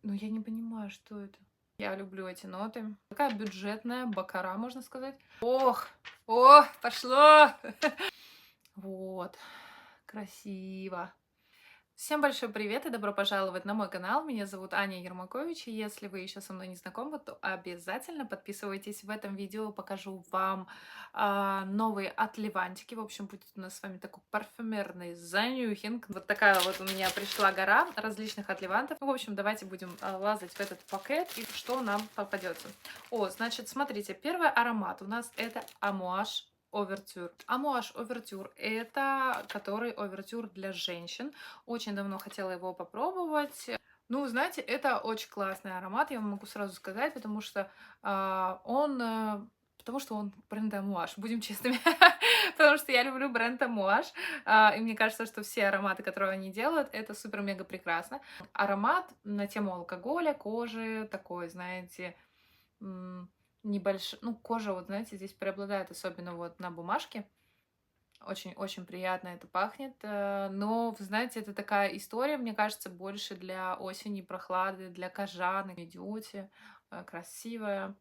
Но я не понимаю, что это. Я люблю эти ноты. Такая бюджетная баккара, можно сказать. Ох, ох, пошло! Вот, красиво. Всем большой привет и добро пожаловать на мой канал. Меня зовут Аня Ермакович, и если вы еще со мной не знакомы, то обязательно подписывайтесь. В этом видео покажу вам новые отливантики. В общем, будет у нас с вами такой парфюмерный занюхинг. Вот такая вот у меня пришла гора различных отливантов. В общем, давайте будем лазать в этот пакет и что нам попадется. О, значит, смотрите, первый аромат у нас это Амуаж Овертюр. Амуаж Овертюр — это который овертюр для женщин. Очень давно хотела его попробовать. Ну, знаете, это очень классный аромат, я вам могу сразу сказать, потому что он бренд Амуаж, будем честными. Потому что я люблю бренд Амуаж, и мне кажется, что все ароматы, которые они делают, это супер-мега прекрасно. Аромат на тему алкоголя, кожи, такой, знаете, небольшой, ну, кожа, вот знаете, здесь преобладает, особенно вот на бумажке. Очень-очень приятно это пахнет. Но, вы знаете, это такая история, мне кажется, больше для осени, прохлады, для кожаны. Идете, красивая.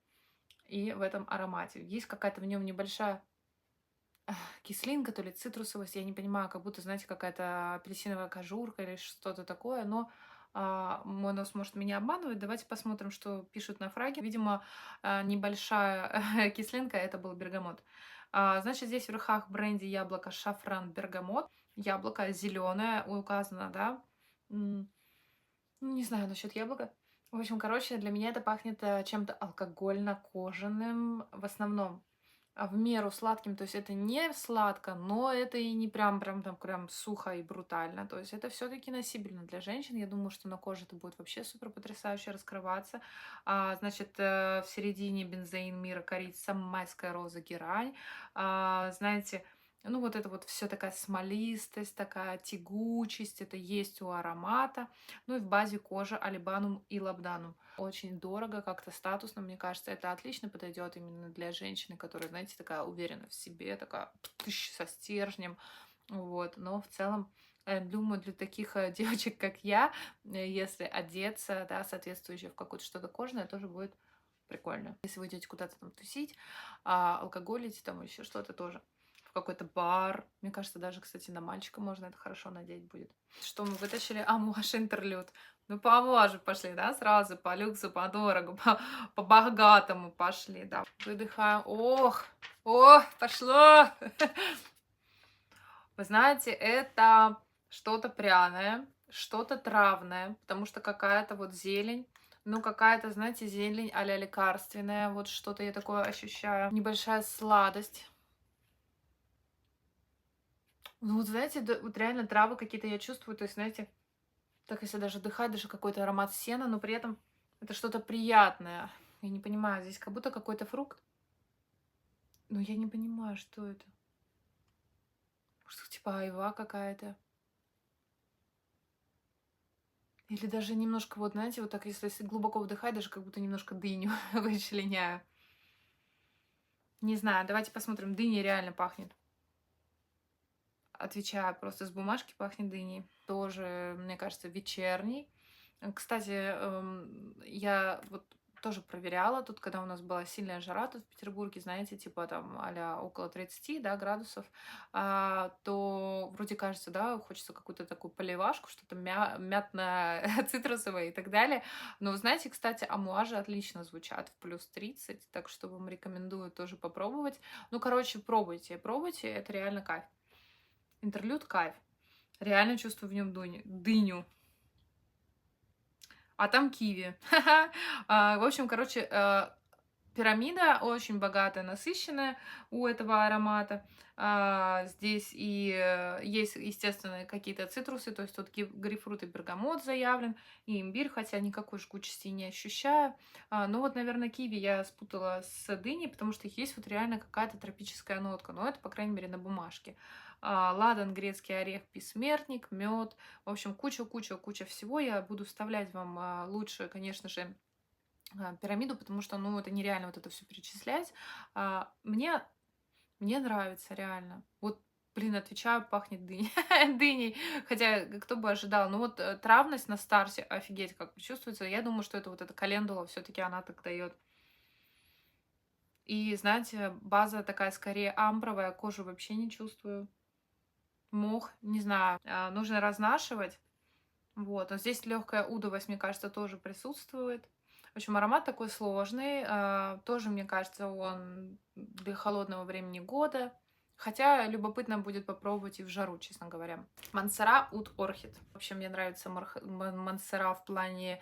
И в этом аромате. Есть какая-то в нем небольшая кислинка, то ли цитрусовость, я не понимаю, как будто, знаете, какая-то апельсиновая кожурка или что-то такое, но мой нос может меня обманывать. Давайте посмотрим, что пишут на фраге. Видимо, небольшая кислинка, это был бергамот. Значит, здесь в верхах бренди яблоко шафран бергамот. Яблоко зеленое указано, да? Ну, не знаю насчет яблока. В общем, короче, для меня это пахнет чем-то алкогольно-кожаным в основном, в меру сладким. То есть это не сладко, но это и не прям там прям сухо и брутально. То есть это все-таки носибельно для женщин. Я думаю, что на коже это будет вообще супер потрясающе раскрываться. Значит, в середине бензоин мира корица, майская роза, герань. Знаете, ну вот это вот все такая смолистость, такая тягучесть, это есть у аромата. Ну и в базе кожа алибанум и лабданум. Очень дорого, как-то статусно, мне кажется, это отлично подойдет именно для женщины, которая, знаете, такая уверена в себе, такая со стержнем, вот. Но в целом, думаю, для таких девочек, как я, если одеться, да, соответствующе в какое-то что-то кожаное, тоже будет прикольно. Если вы идете куда-то там тусить, алкоголить, там еще что-то тоже, в какой-то бар. Мне кажется, даже, кстати, на мальчика можно это хорошо надеть будет. Что мы вытащили? Амуаж интерлюд. Ну, по амуажу пошли, да, сразу, по люксу, по дорогу, по богатому пошли, да. Выдыхаем. Ох, ох, пошло. Вы знаете, это что-то пряное, что-то травное, потому что какая-то вот зелень, ну, какая-то, знаете, зелень а-ля лекарственная, вот что-то я такое ощущаю. Небольшая сладость. Ну, вот знаете, вот реально травы какие-то я чувствую, то есть, знаете, так если даже дыхать, даже какой-то аромат сена, но при этом это что-то приятное. Я не понимаю, здесь как будто какой-то фрукт, но я не понимаю, что это. Что типа айва какая-то. Или даже немножко, вот знаете, вот так, если глубоко вдыхать, даже как будто немножко дыню вычленяю. Не знаю, давайте посмотрим. Дыня реально пахнет. Отвечаю, просто с бумажки пахнет дыней. Тоже, мне кажется, вечерний. Кстати, я вот тоже проверяла тут, когда у нас была сильная жара тут в Петербурге, знаете, типа там а около 30, да, градусов, то вроде кажется, да, хочется какую-то такую поливашку, что-то мятное, цитрусовое и так далее. Но, вы знаете, кстати, амуажи отлично звучат в плюс 30, так что вам рекомендую тоже попробовать. Ну, короче, пробуйте, пробуйте, это реально кайф. Интерлюд кайф. Реально чувствую в нем дыню. А там киви. В общем, короче, пирамида очень богатая, насыщенная у этого аромата. Здесь и есть, естественно, какие-то цитрусы, то есть тут грейпфрут и бергамот заявлен, и имбирь, хотя никакой жгучести не ощущаю. Но вот, наверное, киви я спутала с дыней, потому что есть вот реально какая-то тропическая нотка, но это, по крайней мере, на бумажке. Ладан, грецкий орех, бессмертник, мед. В общем, куча всего. Я буду вставлять вам лучше, конечно же, пирамиду, потому что, ну, это нереально вот это все перечислять. Мне нравится реально. Вот Блин, отвечаю, пахнет дыней. Дыней. Хотя, кто бы ожидал. Ну вот травность на старте, офигеть, как чувствуется. Я думаю, что это вот эта календула, все-таки она так дает. И, знаете, база такая скорее амбровая, кожу вообще не чувствую. Мох, не знаю, нужно разнашивать. Вот, но здесь легкая удовость, мне кажется, тоже присутствует. В общем, аромат такой сложный. Тоже, мне кажется, он для холодного времени года. Хотя любопытно будет попробовать и в жару, честно говоря. Мансера Ут Орхид. Вообще, мне нравится Мансера в плане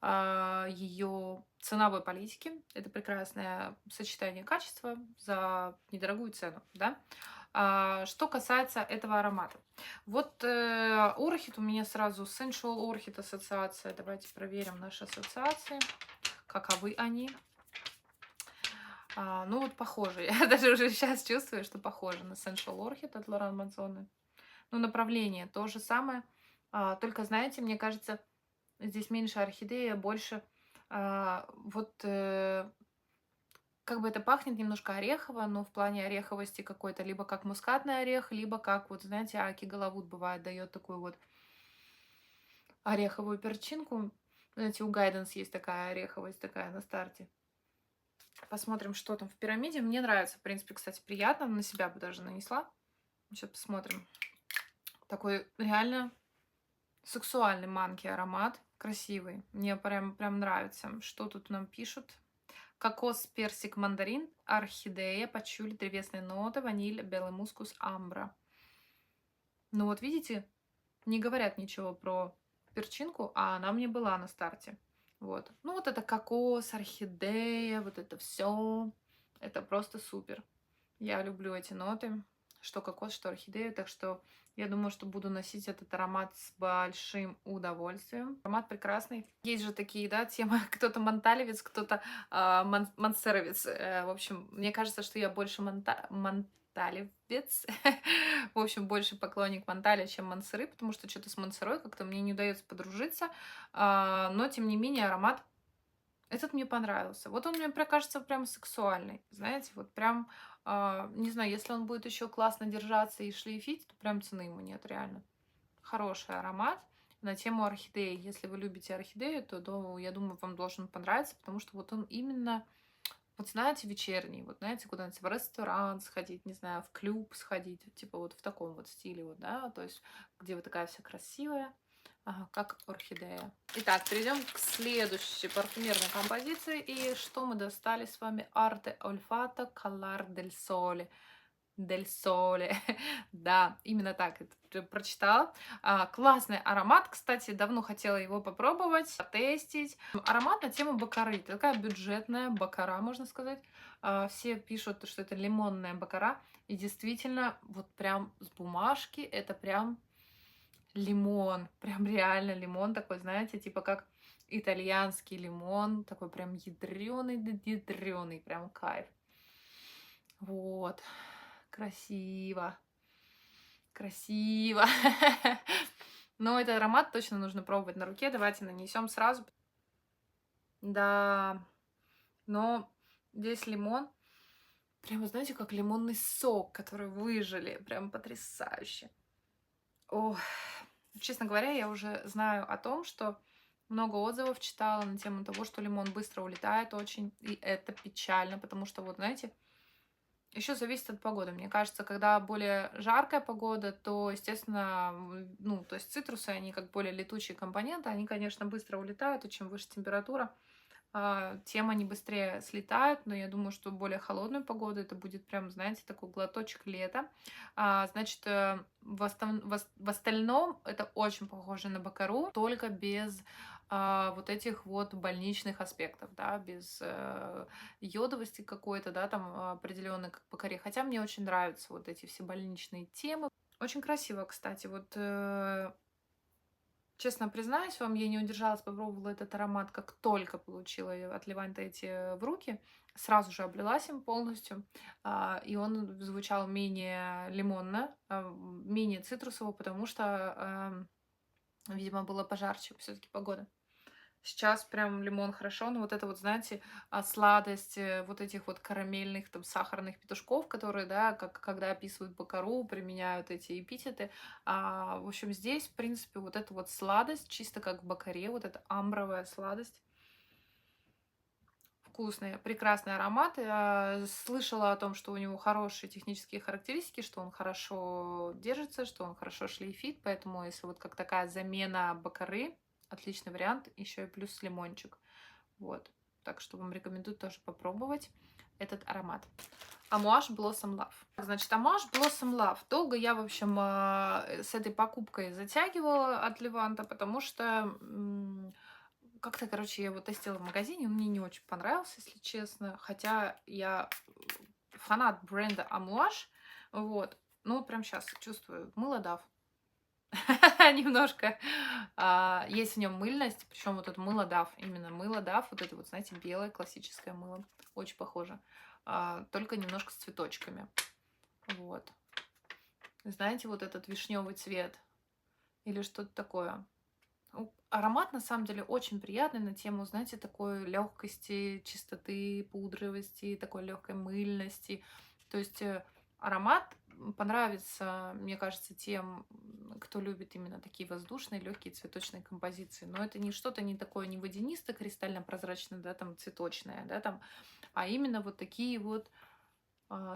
ее ценовой политики. Это прекрасное сочетание качества за недорогую цену, да. Что касается этого аромата. Вот Орхид у меня сразу Sensual Орхид ассоциация. Давайте проверим наши ассоциации. Каковы они? Ну вот похоже. Я даже уже сейчас чувствую, что похоже на Sensual Орхид от Лоран Манзоне. Ну, направление то же самое. Только, знаете, мне кажется, здесь меньше орхидея, больше вот как бы это пахнет немножко орехово, но в плане ореховости какой-то, либо как мускатный орех, либо как, вот знаете, Аки Галавуд бывает, дает такую вот ореховую перчинку. Знаете, у Гайденс есть такая ореховость, такая на старте. Посмотрим, что там в пирамиде. Мне нравится, в принципе, кстати, приятно. На себя бы даже нанесла. Сейчас посмотрим. Такой реально сексуальный манки аромат. Красивый. Мне прям нравится. Что тут нам пишут? Кокос, персик, мандарин, орхидея, пачули, древесные ноты, ваниль, белый мускус, амбра. Ну вот видите, не говорят ничего про перчинку, а она мне была на старте. Вот. Ну вот это кокос, орхидея, вот это все. Это просто супер. Я люблю эти ноты. Что кокос, что орхидея. Так что я думаю, что буду носить этот аромат с большим удовольствием. Аромат прекрасный. Есть же такие, да, темы. Кто-то манталевец, кто-то мансеровец. В общем, мне кажется, что я больше манталевец. В общем, больше поклонник манталя, чем мансеры, потому что что-то с мансерой как-то мне не удается подружиться. Но, тем не менее, аромат этот мне понравился. Вот он мне кажется прям сексуальный. Знаете, вот прям, не знаю, если он будет еще классно держаться и шлейфить, то прям цены ему нет, реально. Хороший аромат. На тему орхидеи. Если вы любите орхидею, то я думаю, вам должен понравиться, потому что вот он именно, вот знаете, вечерний. Вот знаете, куда-нибудь в ресторан сходить, не знаю, в клуб сходить, типа вот в таком вот стиле, вот, да, то есть где вы такая вся красивая. Ага, как орхидея. Итак, перейдем к следующей парфюмерной композиции. И что мы достали с вами? Arte Olfato Color del Sole. Дель Соле. Да, именно так это прочитала. Классный аромат. Кстати, давно хотела его попробовать, потестить. Аромат на тему баккары. Такая бюджетная баккара, можно сказать. Все пишут, что это лимонная баккара. И действительно, вот прям с бумажки это прям лимон, прям реально лимон такой, знаете, типа как итальянский лимон, такой прям ядреный, прям кайф. Вот, красиво, красиво. Но этот аромат точно нужно пробовать на руке. Давайте нанесем сразу. Да, но здесь лимон, прямо знаете, как лимонный сок, который выжили, прям потрясающе. Ох, честно говоря, я уже знаю о том, что много отзывов читала на тему того, что лимон быстро улетает очень, и это печально, потому что, вот знаете, еще зависит от погоды. Мне кажется, когда более жаркая погода, то, естественно, ну, то есть цитрусы, они как более летучие компоненты, они, конечно, быстро улетают, и чем выше температура, тем они быстрее слетают, но я думаю, что более холодную погоду это будет прям, знаете, такой глоточек лета. Значит, в остальном это очень похоже на бакару, только без вот этих вот больничных аспектов, да, без йодовости какой-то, да, там определенной как бакаре. Хотя мне очень нравятся вот эти все больничные темы. Очень красиво, кстати, вот честно признаюсь вам, я не удержалась, попробовала этот аромат, как только получила от Леванта эти в руки, сразу же облилась им полностью, и он звучал менее лимонно, менее цитрусово, потому что, видимо, было пожарче все-таки погода. Сейчас прям лимон хорошо, но вот это вот, знаете, сладость вот этих вот карамельных, там, сахарных петушков, которые, да, как когда описывают бакару, применяют эти эпитеты. В общем, здесь, в принципе, вот эта вот сладость, чисто как в бакаре, вот эта амбровая сладость, вкусный, прекрасный аромат. Я слышала о том, что у него хорошие технические характеристики, что он хорошо держится, что он хорошо шлейфит, поэтому если вот как такая замена бакары, отличный вариант, еще и плюс лимончик. Вот. Так что вам рекомендую тоже попробовать этот аромат. Amouage Blossom Love. Значит, Amouage Blossom Love. Долго я, в общем, с этой покупкой затягивала от Леванта, потому что как-то, короче, я его тестила в магазине, он мне не очень понравился, если честно. Хотя я фанат бренда Amouage. Вот. Ну, прям сейчас чувствую. Мыло дав. Немножко есть в нем мыльность, причем вот это мыло дав, именно мыло дав, вот это вот, знаете, белое классическое мыло, очень похоже, только немножко с цветочками, вот. Знаете, вот этот вишневый цвет или что-то такое. Ну, аромат на самом деле очень приятный на тему, знаете, такой легкости, чистоты, пудровости, такой легкой мыльности. То есть аромат понравится, мне кажется, тем, кто любит именно такие воздушные, легкие цветочные композиции. Но это не что-то не такое, не водянисто, кристально-прозрачное, да, там цветочное, да, там, а именно вот такие вот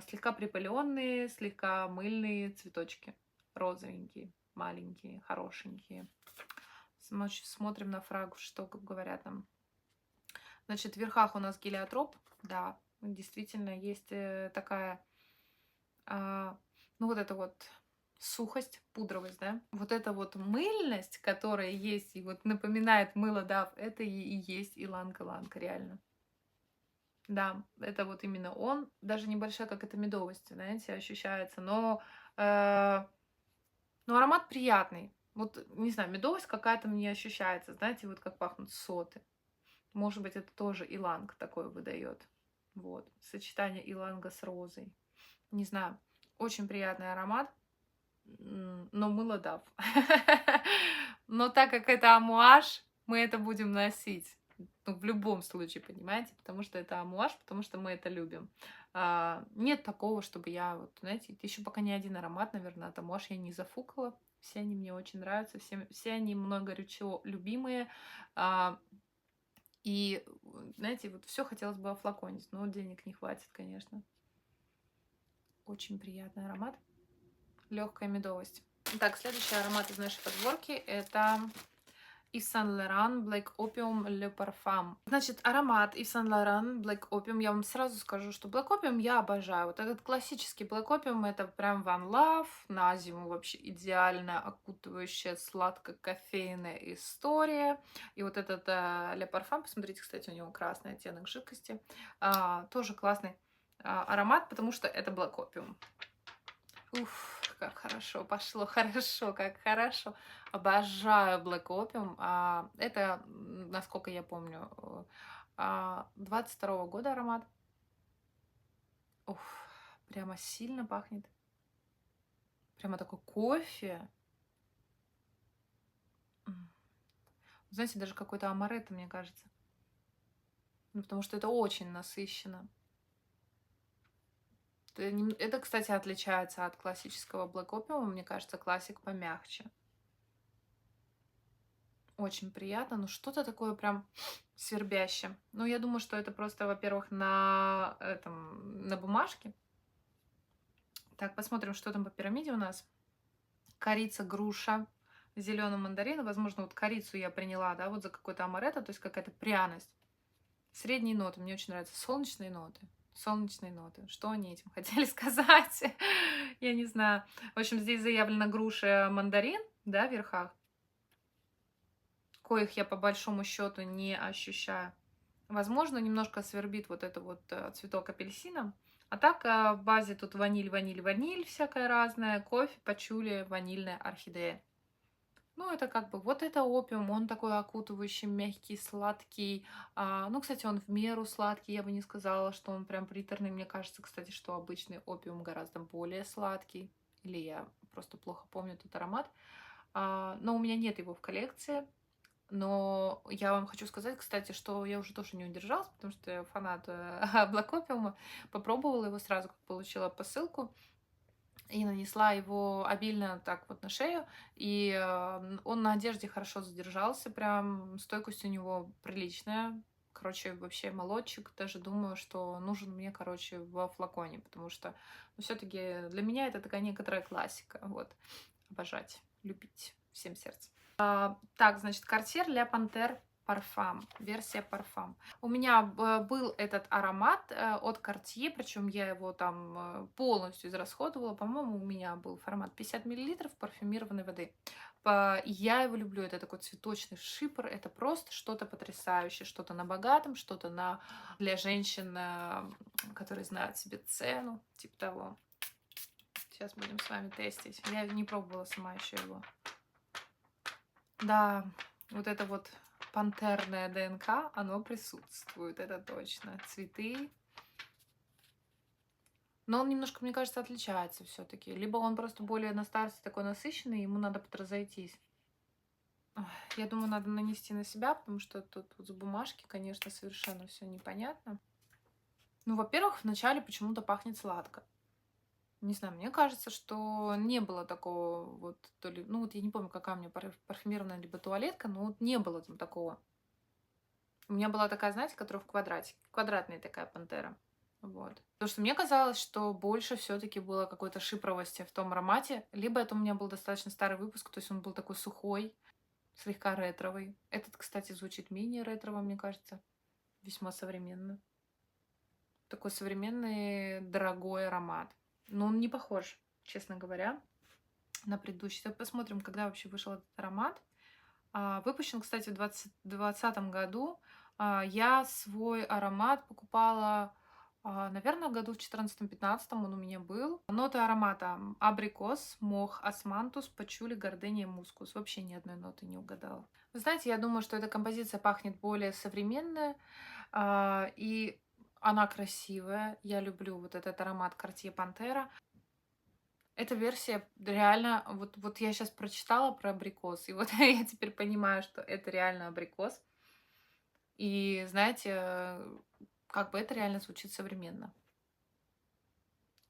слегка припыленные, слегка мыльные цветочки, розовенькие, маленькие, хорошенькие. Смотрим на фраг, что говорят нам. Значит, в верхах у нас гелиотроп. Да, действительно, есть такая, ну вот эта вот сухость, пудровость, да. Вот эта вот мыльность, которая есть и вот напоминает мыло Дав, это и есть иланг-иланг, реально. Да, это вот именно он. Даже небольшая какая-то медовость, знаете, ощущается. Но аромат приятный. Вот, не знаю, медовость какая-то мне ощущается. Знаете, вот как пахнут соты. Может быть, это тоже иланг такой выдает. Вот. Сочетание иланга с розой. Не знаю. Очень приятный аромат. Но мыло дав. Но так как это амуаж, мы это будем носить. Ну, в любом случае, понимаете? Потому что это амуаж, потому что мы это любим. Нет такого, чтобы я, вот, знаете, еще пока ни один аромат, наверное, от амуаж я не зафукала. Все они мне очень нравятся, все они мной горячо любимые. А, и, знаете, вот все хотелось бы офлаконить, но денег не хватит, конечно. Очень приятный аромат. Легкая медовость. Так, следующий аромат из нашей подборки это Yves Saint Laurent Black Opium Le Parfum. Значит, аромат Yves Saint Laurent Black Opium, я вам сразу скажу, что Black Opium я обожаю. Вот этот классический Black Opium, это прям One Love, на зиму вообще идеально окутывающая сладко-кофейная история. И вот этот Le Parfum, посмотрите, кстати, у него красный оттенок жидкости, тоже классный аромат, потому что это Black Opium. Уф, как хорошо пошло, хорошо, как хорошо. Обожаю Black Opium. Это, насколько я помню, 22-го года аромат. Уф, прямо сильно пахнет. Прямо такой кофе. Знаете, даже какой-то амаретто, мне кажется. Ну, потому что это очень насыщенно. Это, кстати, отличается от классического Black Opium. Мне кажется, классик помягче. Очень приятно, но что-то такое прям свербящее. Ну, я думаю, что это просто, во-первых, на бумажке. Так, посмотрим, что там по пирамиде у нас. Корица, груша, зеленый мандарин. Возможно, вот корицу я приняла, да, вот за какой-то амаретто, то есть какая-то пряность. Средние ноты. Мне очень нравятся солнечные ноты. Солнечные ноты. Что они этим хотели сказать? Я не знаю. В общем, здесь заявлена груша, мандарин, да, в верхах, коих я по большому счету не ощущаю. Возможно, немножко свербит вот это вот цветок апельсина. А так в базе тут ваниль, ваниль, ваниль всякая разная, кофе, пачули, ванильная орхидея. Ну, это как бы, вот это опиум, он такой окутывающий, мягкий, сладкий. Ну, кстати, он в меру сладкий, я бы не сказала, что он прям приторный. Мне кажется, кстати, что обычный опиум гораздо более сладкий. Или я просто плохо помню этот аромат. Но у меня нет его в коллекции. Но я вам хочу сказать, кстати, что я уже тоже не удержалась, потому что я фанат Блэк попробовала его сразу, как получила посылку, и нанесла его обильно так вот на шею, и он на одежде хорошо задержался, прям стойкость у него приличная. Короче, вообще молодчик. Даже думаю, что нужен мне, короче, во флаконе, потому что, ну, все-таки для меня это такая некоторая классика. Вот. Обожать, любить всем сердцем. Так, значит, Cartier для Пантер Парфам, версия Парфам. У меня был этот аромат от Cartier, причем я его там полностью израсходовала. По-моему, у меня был формат 50 миллилитров парфюмированной воды. Я его люблю, это такой цветочный шипр, это просто что-то потрясающее, что-то на богатом, что-то на для женщин, которые знают себе цену, типа того. Сейчас будем с вами тестить. Я не пробовала сама еще его. Да, вот это вот пантерное ДНК, оно присутствует, это точно. Цветы. Но он немножко, мне кажется, отличается все-таки. Либо он просто более на старте такой насыщенный, ему надо подразойтись. Ой, я думаю, надо нанести на себя, потому что тут вот с бумажки, конечно, совершенно все непонятно. Ну, во-первых, вначале почему-то пахнет сладко. Не знаю, мне кажется, что не было такого вот, то ли, ну вот я не помню, какая у меня парфюмированная либо туалетка, но вот не было там такого. У меня была такая, знаете, которая в квадрате, квадратная такая пантера. Вот. Потому что мне казалось, что больше все-таки было какой-то шипровости в том аромате. Либо это у меня был достаточно старый выпуск, то есть он был такой сухой, слегка ретровый. Этот, кстати, звучит менее ретрово, мне кажется. Весьма современно. Такой современный, дорогой аромат. Но он не похож, честно говоря, на предыдущий. Так посмотрим, когда вообще вышел этот аромат. Выпущен, кстати, в 2020 году. Я свой аромат покупала, наверное, году в 14-15 он у меня был. Ноты аромата: абрикос, мох, османтус, пачули, гордения, мускус. Вообще ни одной ноты не угадала. Вы знаете, я думаю, что эта композиция пахнет более современная, и она красивая. Я люблю вот этот аромат Cartier Pantera. Эта версия реально, вот я сейчас прочитала про абрикос, и вот я теперь понимаю, что это реально абрикос. И знаете, как бы это реально звучит современно.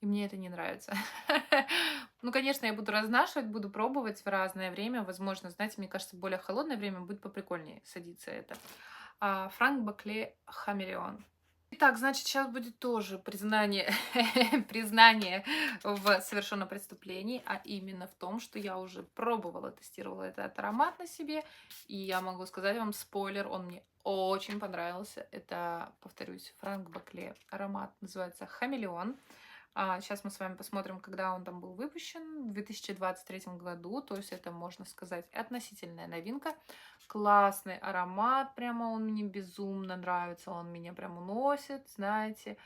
И мне это не нравится. Ну, конечно, я буду разнашивать, буду пробовать в разное время. Возможно, знаете, мне кажется, в более холодное время будет поприкольнее садиться это. Франк Бакле Хамелеон. Итак, значит, сейчас будет тоже признание, признание в совершенном преступлении, а именно в том, что я уже пробовала, тестировала этот аромат на себе, и я могу сказать вам спойлер, он мне очень понравился. Это, повторюсь, Франк Бакле аромат, называется «Хамелеон». Сейчас мы с вами посмотрим, когда он там был выпущен, в 2023 году, то есть это, можно сказать, относительная новинка. Классный аромат, прямо он мне безумно нравится, он меня прям уносит, знаете,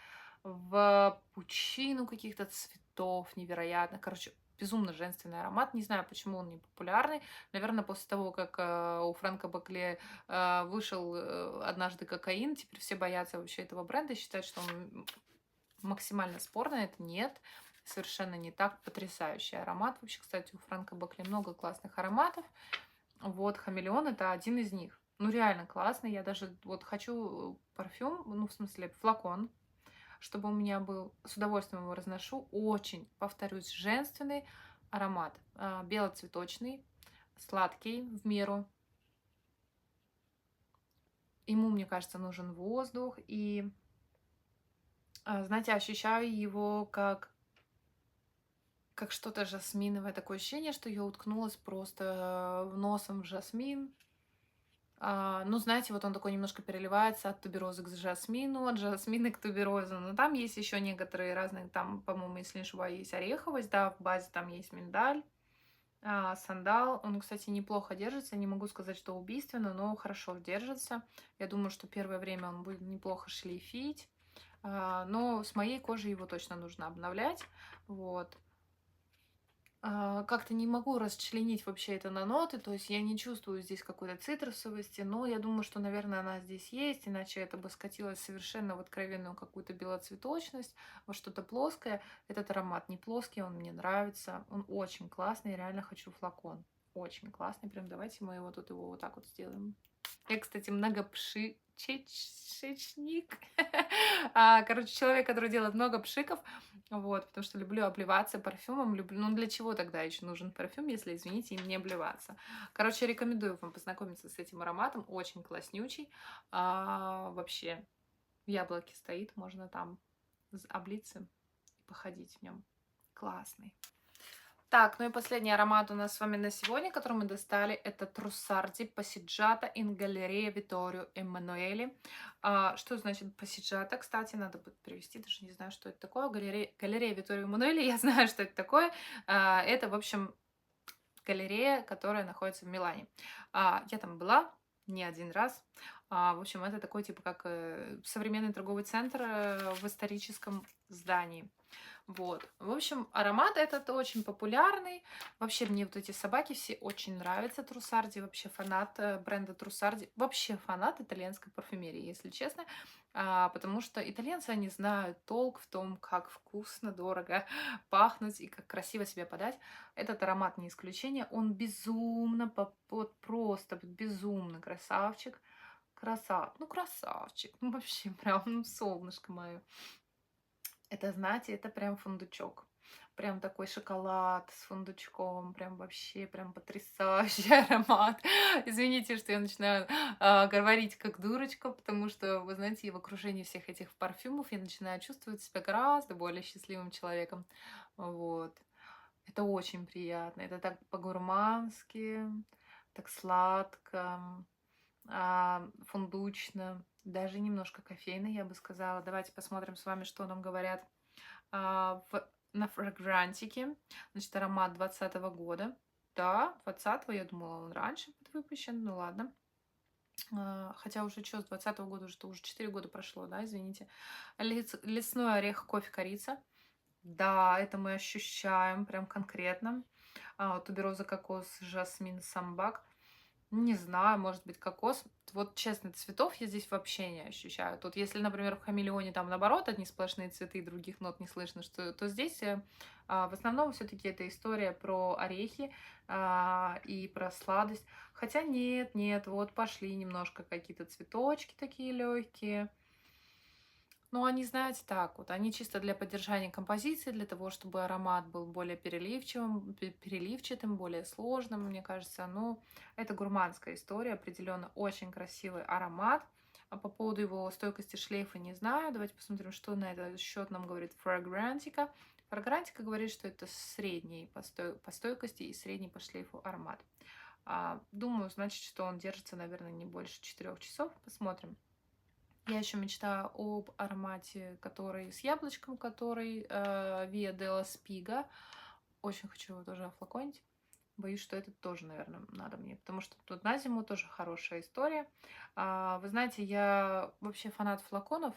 в пучину каких-то цветов невероятных. Короче, безумно женственный аромат. Не знаю, почему он не популярный. Наверное, после того, как у Фрэнка Бакле вышел однажды кокаин, теперь все боятся вообще этого бренда, считают, что он максимально спорный. Это нет. Совершенно не так. Потрясающий аромат. Вообще, кстати, у Фрэнка Бакле много классных ароматов. Вот, хамелеон это один из них. Ну, реально классный. Я даже вот хочу парфюм, ну, в смысле, флакон, чтобы у меня был. С удовольствием его разношу. Очень, повторюсь, женственный аромат. Белоцветочный, сладкий в меру. Ему, мне кажется, нужен воздух. И, знаете, ощущаю его как что-то жасминовое. Такое ощущение, что я уткнулась просто носом в жасмин. Ну, знаете, вот он такой немножко переливается от туберозы к жасмину, от жасмина к туберозу. Но там есть еще некоторые разные, там, по-моему, если не ошибаюсь, есть ореховость, да, в базе там есть миндаль, сандал. Он, кстати, неплохо держится. Не могу сказать, что убийственно, но хорошо держится. Я думаю, что первое время он будет неплохо шлейфить. Но с моей кожей его точно нужно обновлять. Вот. Как-то не могу расчленить вообще это на ноты, то есть я не чувствую здесь какой-то цитрусовости, но я думаю, что, наверное, она здесь есть, иначе это бы скатилось совершенно в откровенную какую-то белоцветочность, во что-то плоское. Этот аромат не плоский, он мне нравится, он очень классный, реально хочу флакон. очень классный. Прям давайте мы его тут его вот так вот сделаем. Я, кстати, многопшичник. Короче, человек, который делает много пшиков. Вот, потому что люблю обливаться парфюмом. Люблю... Ну, для чего тогда еще нужен парфюм, если, извините, им не обливаться? Короче, рекомендую вам познакомиться с этим ароматом. Очень класснючий. Вообще, в яблоке стоит. Можно там облиться и походить в нем. Классный. Так, ну и последний аромат у нас с вами на сегодня, который мы достали, это Trussardi Passeggiata in Galleria Vittorio Emanuele. Что значит Passeggiata? Кстати, надо будет перевести, даже не знаю, что это такое. Галерея Витторио Эммануэле, я знаю, что это такое. Это, в общем, галерея, которая находится в Милане. Я там была не один раз. В общем, это такой, типа, как современный торговый центр в историческом здании. Вот. В общем, аромат этот очень популярный. Вообще, мне вот эти собаки все очень нравятся. Trussardi. Вообще фанат бренда Trussardi. Вообще фанат итальянской парфюмерии, если честно. Потому что итальянцы, они знают толк в том, как вкусно, дорого пахнуть и как красиво себя подать. Этот аромат не исключение. Он безумно, вот просто безумно красавчик. Ну, красавчик. Ну, вообще, прям, ну, солнышко мое. Это, знаете, это прям фундучок. Прям такой шоколад с фундучком. Прям вообще, прям потрясающий аромат. Извините, что я начинаю говорить как дурочка, потому что, вы знаете, в окружении всех этих парфюмов я начинаю чувствовать себя гораздо более счастливым человеком. Вот. Это очень приятно. Это так по-гурмански, так сладко, фундучно, даже немножко кофейно, я бы сказала. Давайте посмотрим с вами, что нам говорят на фрагрантике. Значит, аромат 2020 года. Да, 20-го, я думала, он раньше будет выпущен, ну ладно. Хотя уже что, с 2020 года уже 4 года прошло, да, извините. Лесной орех, кофе, корица. Да, это мы ощущаем прям конкретно. Тубероза, кокос, жасмин, самбак. Не знаю, может быть, кокос. Вот честно, цветов я здесь вообще не ощущаю. Тут, если, например, в хамелеоне там наоборот одни сплошные цветы, других нот не слышно, то здесь в основном все-таки это история про орехи и про сладость. Хотя нет, нет, вот пошли немножко какие-то цветочки такие легкие. Ну, они, знаете, так вот, они чисто для поддержания композиции, для того, чтобы аромат был более переливчатым, более сложным, мне кажется. Ну, это гурманская история, определенно очень красивый аромат. А по поводу его стойкости шлейфа не знаю. Давайте посмотрим, что на этот счет нам говорит фрагрантика. Фрагрантика говорит, что это средний по стойкости и средний по шлейфу аромат. Думаю, значит, что он держится, наверное, не больше 4 часов. Посмотрим. Я еще мечтаю об аромате, который с яблочком, который Via della Spiga. Очень хочу его тоже офлаконить. Боюсь, что это тоже, наверное, надо мне, потому что тут на зиму тоже хорошая история. Вы знаете, я вообще фанат флаконов.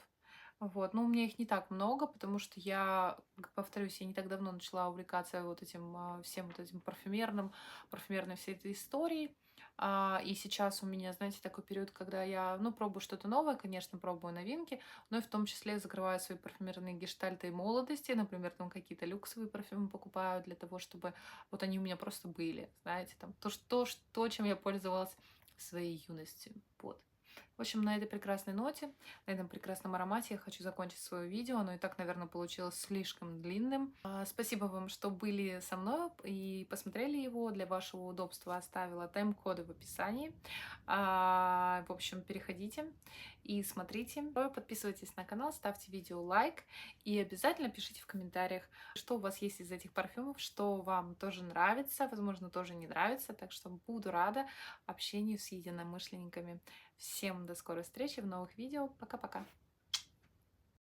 Вот, но у меня их не так много, потому что я, повторюсь, я не так давно начала увлекаться вот этим всем вот этим парфюмерной всей этой историей. И сейчас у меня, знаете, такой период, когда я, ну, пробую что-то новое, конечно, пробую новинки, но и в том числе закрываю свои парфюмерные гештальты и молодости, например, там какие-то люксовые парфюмы покупаю для того, чтобы вот они у меня просто были, знаете, там то, чем я пользовалась в своей юности. Вот. В общем, на этой прекрасной ноте, на этом прекрасном аромате я хочу закончить свое видео. Оно и так, наверное, получилось слишком длинным. Спасибо вам, что были со мной и посмотрели его. Для вашего удобства оставила тайм-коды в описании. В общем, переходите и смотрите. Подписывайтесь на канал, ставьте видео лайк и обязательно пишите в комментариях, что у вас есть из этих парфюмов, что вам тоже нравится, возможно, тоже не нравится. Так что буду рада общению с единомышленниками. Всем до скорой встречи в новых видео. Пока-пока.